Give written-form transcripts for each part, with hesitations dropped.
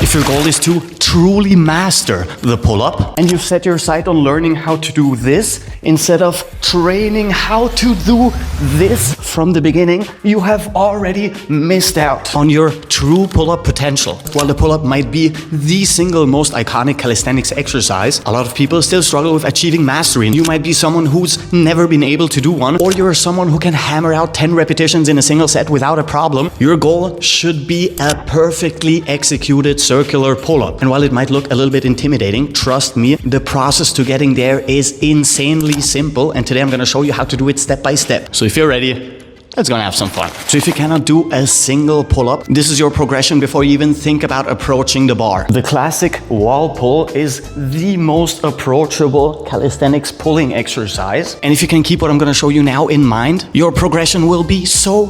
If your goal is to truly master the pull-up, and you've set your sight on learning how to do this instead of training how to do this from the beginning, you have already missed out on your true pull-up potential. While the pull-up might be the single most iconic calisthenics exercise, a lot of people still struggle with achieving mastery. You might be someone who's never been able to do one, or you're someone who can hammer out 10 repetitions in a single set without a problem. Your goal should be a perfectly executed circular pull-up. And while it might look a little bit intimidating, trust me, the process to getting there is insanely simple, and today I'm going to show you how to do it step by step. So if you're ready, let's go and have some fun. So if you cannot do a single pull-up, this is your progression before you even think about approaching the bar. The classic wall pull is the most approachable calisthenics pulling exercise. And if you can keep what I'm going to show you now in mind, your progression will be so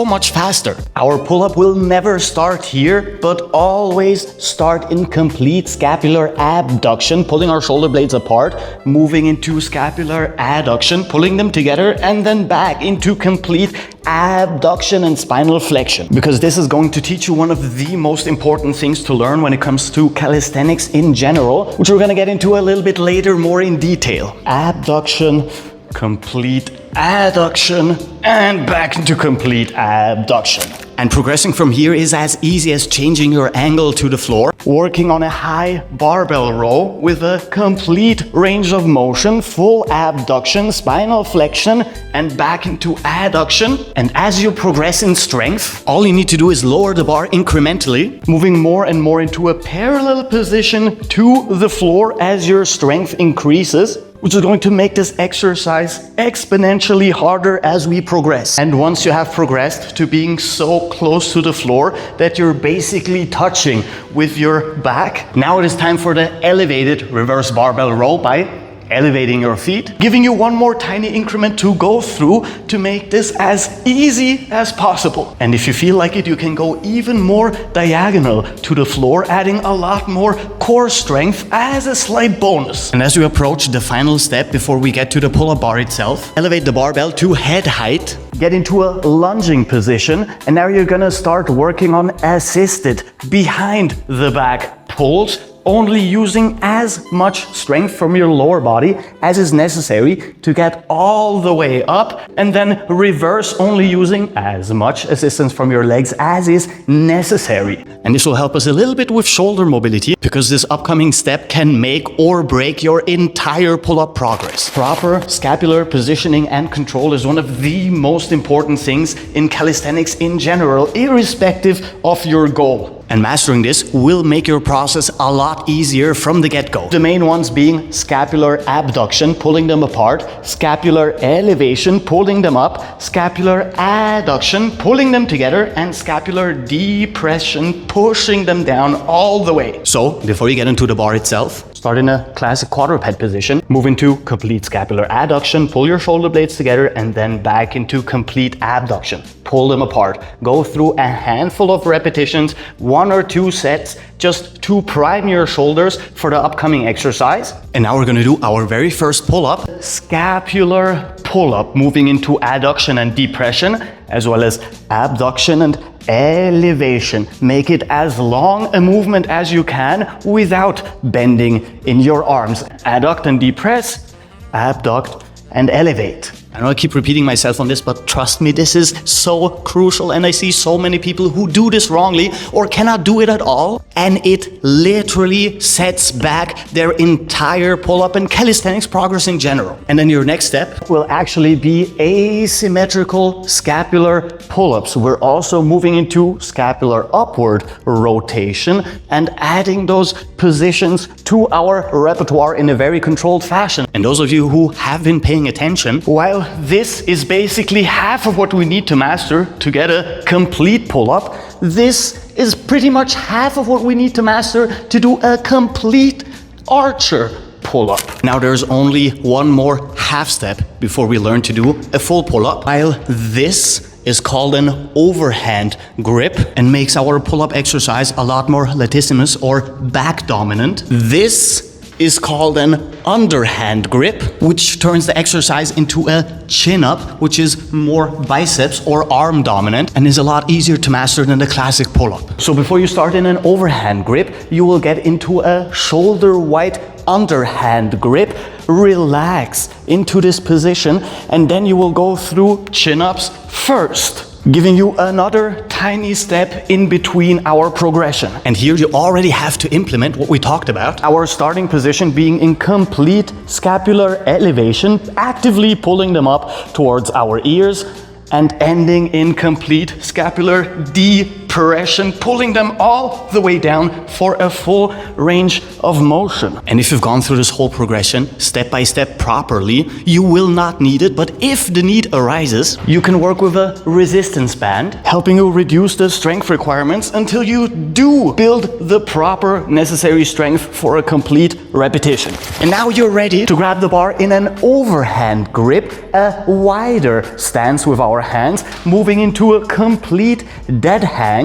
much faster. Our pull-up will never start here, but always start in complete scapular abduction, pulling our shoulder blades apart, moving into scapular adduction, pulling them together, and then back into complete abduction and spinal flexion, because this is going to teach you one of the most important things to learn when it comes to calisthenics in general, which we're going to get into a little bit later more in detail. Abduction, complete adduction, and back into complete abduction. And progressing from here is as easy as changing your angle to the floor, working on a high barbell row with a complete range of motion, full abduction, spinal flexion, and back into adduction. And as you progress in strength, all you need to do is lower the bar incrementally, moving more and more into a parallel position to the floor as your strength increases, which is going to make this exercise exponentially harder as we progress. And once you have progressed to being so close to the floor that you're basically touching with your back, now it is time for the elevated reverse barbell row by elevating your feet, giving you one more tiny increment to go through to make this as easy as possible. And if you feel like it, you can go even more diagonal to the floor, adding a lot more core strength as a slight bonus. And as you approach the final step before we get to the pull-up bar itself, elevate the barbell to head height, get into a lunging position, and now you're gonna start working on assisted behind the back pulls, only using as much strength from your lower body as is necessary to get all the way up, and then reverse, only using as much assistance from your legs as is necessary. And this will help us a little bit with shoulder mobility, because this upcoming step can make or break your entire pull-up progress. Proper scapular positioning and control is one of the most important things in calisthenics in general, irrespective of your goal. And mastering this will make your process a lot easier from the get-go. The main ones being scapular abduction, pulling them apart, scapular elevation, pulling them up, scapular adduction, pulling them together, and scapular depression, pushing them down all the way. So, before you get into the bar itself, start in a classic quadruped position, move into complete scapular adduction, pull your shoulder blades together, and then back into complete abduction. Pull them apart. Go through a handful of repetitions, 1 or 2 sets, just to prime your shoulders for the upcoming exercise. And now we're gonna do our very first pull-up, scapular pull-up, moving into adduction and depression, as well as abduction and elevation. Make it as long a movement as you can without bending in your arms. Adduct and depress, abduct and elevate. I know I keep repeating myself on this, but trust me, this is so crucial, and I see so many people who do this wrongly or cannot do it at all, and it literally sets back their entire pull-up and calisthenics progress in general. And then your next step will actually be asymmetrical scapular pull-ups. We're also moving into scapular upward rotation and adding those positions to our repertoire in a very controlled fashion. And those of you who have been paying attention, while this is basically half of what we need to master to get a complete pull-up, this is pretty much half of what we need to master to do a complete archer pull-up. Now there's only one more half step before we learn to do a full pull-up. While this is called an overhand grip and makes our pull-up exercise a lot more latissimus or back dominant, this is called an underhand grip, which turns the exercise into a chin-up, which is more biceps or arm dominant and is a lot easier to master than the classic pull-up. So before you start in an overhand grip, you will get into a shoulder-wide underhand grip. Relax into this position, and then you will go through chin-ups first, giving you another tiny step in between our progression. And here you already have to implement what we talked about. Our starting position being in complete scapular elevation, actively pulling them up towards our ears, and ending in complete scapular depression, pulling them all the way down for a full range of motion. And if you've gone through this whole progression step by step properly, you will not need it, but if the need arises, you can work with a resistance band, helping you reduce the strength requirements until you do build the proper necessary strength for a complete repetition. And now you're ready to grab the bar in an overhand grip, a wider stance with our hands, moving into a complete dead hang,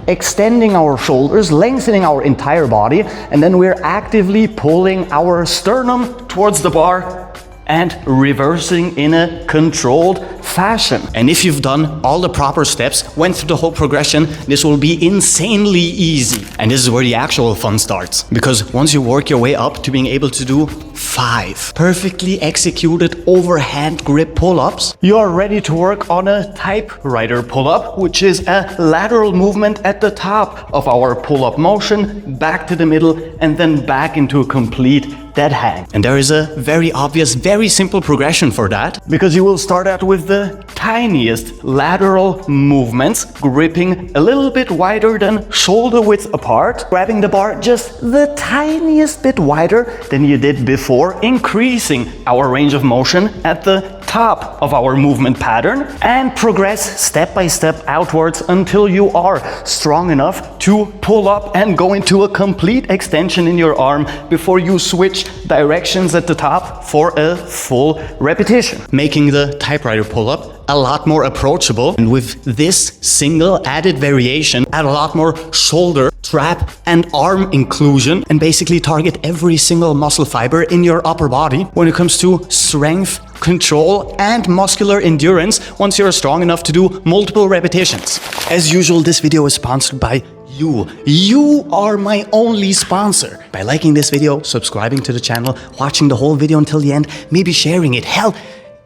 extending our shoulders, lengthening our entire body, and then we're actively pulling our sternum towards the bar and reversing in a controlled fashion. And if you've done all the proper steps, went through the whole progression, this will be insanely easy. And this is where the actual fun starts. Because once you work your way up to being able to do 5 perfectly executed overhand grip pull-ups, you are ready to work on a typewriter pull-up, which is a lateral movement at the top of our pull-up motion, back to the middle, and then back into a complete dead hang. And there is a very obvious, very simple progression for that, because you will start out with the tiniest lateral movements, gripping a little bit wider than shoulder width apart, grabbing the bar just the tiniest bit wider than you did before, increasing our range of motion at the top of our movement pattern, and progress step by step outwards until you are strong enough to pull up and go into a complete extension in your arm before you switch directions at the top for a full repetition, making the typewriter pull-up a lot more approachable. And with this single added variation, add a lot more shoulder, trap, and arm inclusion, and basically target every single muscle fiber in your upper body when it comes to strength, control, and muscular endurance once you're strong enough to do multiple repetitions. As usual, this video is sponsored by you. You are my only sponsor. By liking this video, subscribing to the channel, watching the whole video until the end, maybe sharing it. Hell,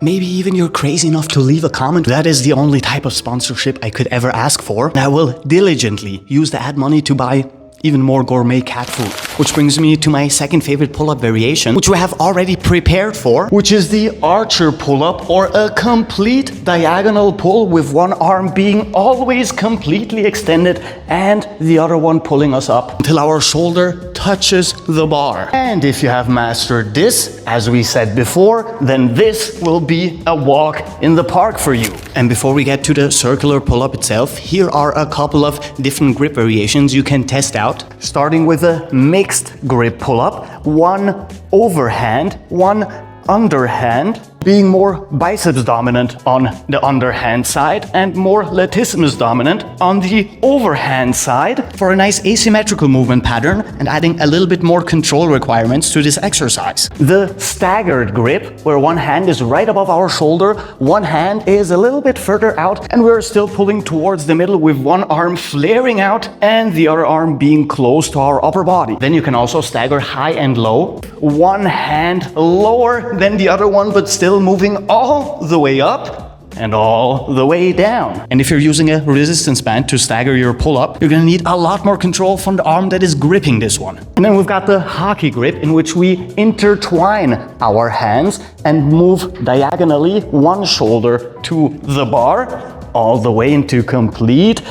maybe even you're crazy enough to leave a comment. That is the only type of sponsorship I could ever ask for. And I will diligently use the ad money to buy even more gourmet cat food. Which brings me to my second favorite pull-up variation, which we have already prepared for, which is the archer pull-up, or a complete diagonal pull with one arm being always completely extended and the other one pulling us up until our shoulder touches the bar. And if you have mastered this, as we said before, then this will be a walk in the park for you. And before we get to the circular pull-up itself, here are a couple of different grip variations you can test out. Starting with a mixed grip pull-up, one overhand, one underhand, being more biceps dominant on the underhand side and more latissimus dominant on the overhand side for a nice asymmetrical movement pattern and adding a little bit more control requirements to this exercise. The staggered grip, where one hand is right above our shoulder, one hand is a little bit further out, and we're still pulling towards the middle with one arm flaring out and the other arm being close to our upper body. Then you can also stagger high and low, one hand lower than the other one, but still moving all the way up and all the way down. And if you're using a resistance band to stagger your pull-up, you're gonna need a lot more control from the arm that is gripping this one. And then we've got the hockey grip, in which we intertwine our hands and move diagonally one shoulder to the bar, all the way into complete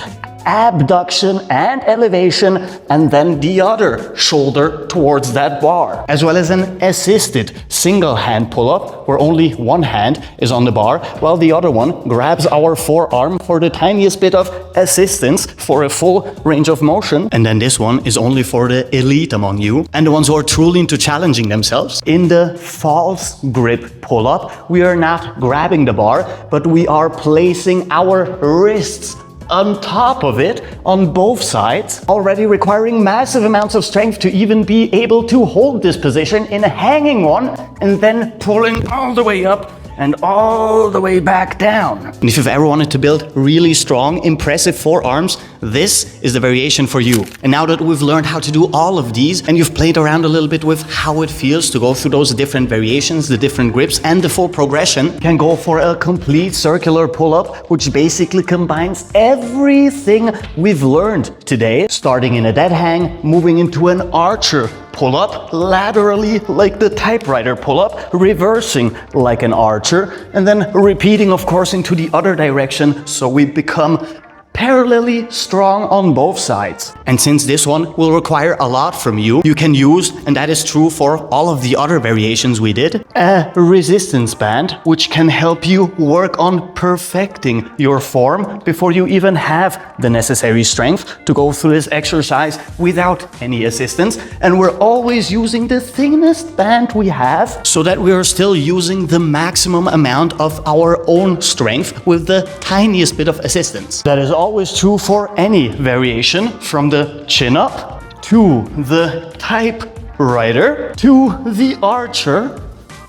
abduction and elevation, and then the other shoulder towards that bar. As well as an assisted single hand pull-up, where only one hand is on the bar, while the other one grabs our forearm for the tiniest bit of assistance for a full range of motion. And then this one is only for the elite among you, and the ones who are truly into challenging themselves. In the false grip pull-up, we are not grabbing the bar, but we are placing our wrists on top of it on both sides, already requiring massive amounts of strength to even be able to hold this position in a hanging one and then pulling all the way up and all the way back down. And if you've ever wanted to build really strong, impressive forearms, this is the variation for you. And now that we've learned how to do all of these and you've played around a little bit with how it feels to go through those different variations, the different grips and the full progression, you can go for a complete circular pull-up, which basically combines everything we've learned today, starting in a dead hang, moving into an archer pull-up, laterally like the typewriter pull-up, reversing like an archer, and then repeating, of course, into the other direction, so we become parallelly strong on both sides. And since this one will require a lot from you, you can use, and that is true for all of the other variations we did, a resistance band, which can help you work on perfecting your form before you even have the necessary strength to go through this exercise without any assistance. And we're always using the thinnest band we have so that we are still using the maximum amount of our own strength with the tiniest bit of assistance. That is always true for any variation, from the chin up to the typewriter to the archer.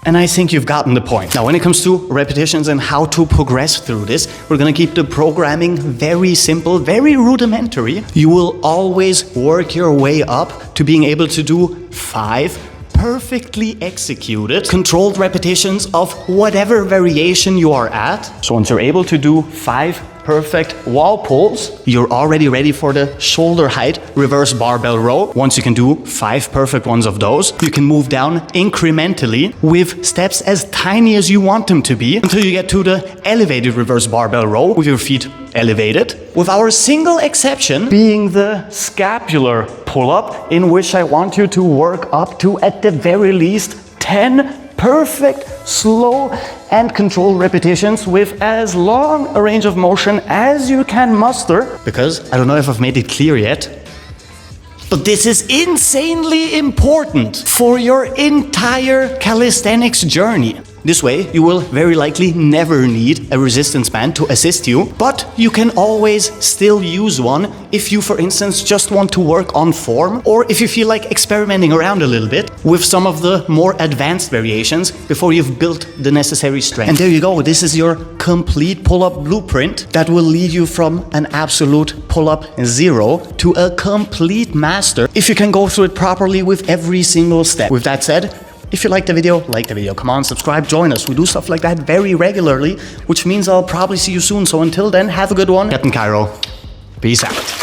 And I think you've gotten the point. Now, when it comes to repetitions and how to progress through this, we're gonna keep the programming very simple, very rudimentary. You will always work your way up to being able to do 5 perfectly executed, controlled repetitions of whatever variation you are at. So once you're able to do 5 perfect wall pulls, you're already ready for the shoulder height reverse barbell row. Once you can do 5 perfect ones of those, you can move down incrementally with steps as tiny as you want them to be until you get to the elevated reverse barbell row with your feet elevated, with our single exception being the scapular pull-up, in which I want you to work up to, at the very least, 10 perfect, slow and controlled repetitions with as long a range of motion as you can muster. Because I don't know if I've made it clear yet, but this is insanely important for your entire calisthenics journey. This way, you will very likely never need a resistance band to assist you, but you can always still use one if you, for instance, just want to work on form, or if you feel like experimenting around a little bit with some of the more advanced variations before you've built the necessary strength. And there you go, this is your complete pull-up blueprint that will lead you from an absolute pull-up 0 to a complete master if you can go through it properly with every single step. With that said, if you liked the video, like the video. Come on, subscribe, join us. We do stuff like that very regularly, which means I'll probably see you soon. So until then, have a good one. Captain Cairo. Peace out.